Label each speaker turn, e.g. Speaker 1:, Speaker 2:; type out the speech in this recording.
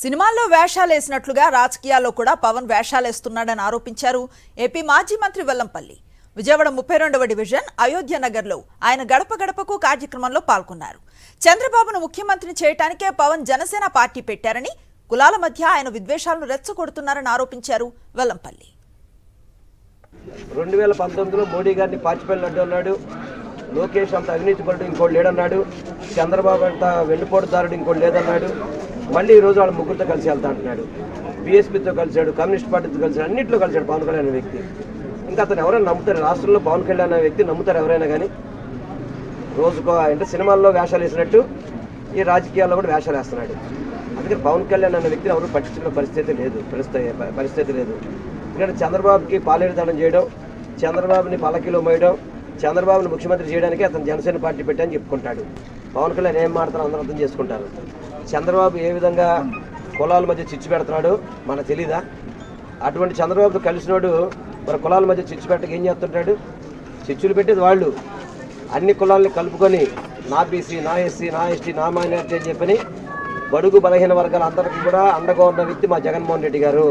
Speaker 1: సినిమాల్లో వేషాలేసినట్లుగా రాజకీయాల్లో కూడా పవన్ వేషాలేస్తున్నాడని ఆరోపించారు ఏపీ మాజీ మంత్రి వెల్లంపల్లి. విజయవాడ 32వ డివిజన్ అయోధ్య నగర్లో ఆయన గడప గడపకు కార్యక్రమంలో పాల్గొన్నారు. చంద్రబాబును ముఖ్యమంత్రిని చేయడానికే పవన్ జనసేన పార్టీ పెట్టారని, కులాల మధ్య ఆయన విద్వేషాలను రెచ్చగొడుతున్నారని ఆరోపించారు వెల్లంపల్లి.
Speaker 2: 2019లో మోడీ గారిని పాచిపల్లి అడ్డు అన్నాడు, లోకేష్ అంత అవినీతి పరుడు ఇంకోటి లేడన్నాడు, చంద్రబాబు అంత వెన్నుపోటుదారుడు ఇంకోటి లేదన్నాడు. మళ్ళీ ఈరోజు వాళ్ళ ముగ్గురితో కలిసి వెళ్తా అంటున్నాడు. బీఎస్పీతో కలిశాడు, కమ్యూనిస్ట్ పార్టీతో కలిశాడు, అన్నింటిలో కలిశాడు పవన్ కళ్యాణ్ అనే వ్యక్తి. ఇంకా అతను ఎవరైనా నమ్ముతారు? రాష్ట్రంలో పవన్ కళ్యాణ్ అనే వ్యక్తి నమ్ముతారు ఎవరైనా కానీ? రోజుకో అంటే సినిమాల్లో వేషాలు వేసినట్టు ఈ రాజకీయాల్లో కూడా వేషాలు వేస్తున్నాడు. అందుకని పవన్ కళ్యాణ్ అనే వ్యక్తిని ఎవరు పట్టించుకునే పరిస్థితి లేదు. ఎందుకంటే చంద్రబాబుకి పాలేరుదానం చేయడం, చంద్రబాబుని పల్లకిలో మోయడం, చంద్రబాబుని ముఖ్యమంత్రి చేయడానికి అతను జనసేన పార్టీ పెట్టని చెప్పుకుంటాడు. పవన్ కళ్యాణ్ ఏం మాట్లాడతారో అందరూ అర్థం చేసుకుంటారు. చంద్రబాబు ఏ విధంగా కులాల మధ్య చిచ్చు పెడుతున్నాడో మనకు తెలీదా? అటువంటి చంద్రబాబుతో కలిసినోడు మన కులాల మధ్య చిచ్చు పెట్టక ఏం చేస్తుంటాడు? చిచ్చులు పెట్టేది వాళ్ళు. అన్ని కులాలని కలుపుకొని నా బీసీ, నా ఎస్సీ, నా ఎస్టీ, నా మైనారిటీ అని చెప్పని బడుగు బలహీన వర్గాల అందరికీ కూడా అండగా ఉన్న వ్యక్తి మా జగన్మోహన్ రెడ్డి గారు.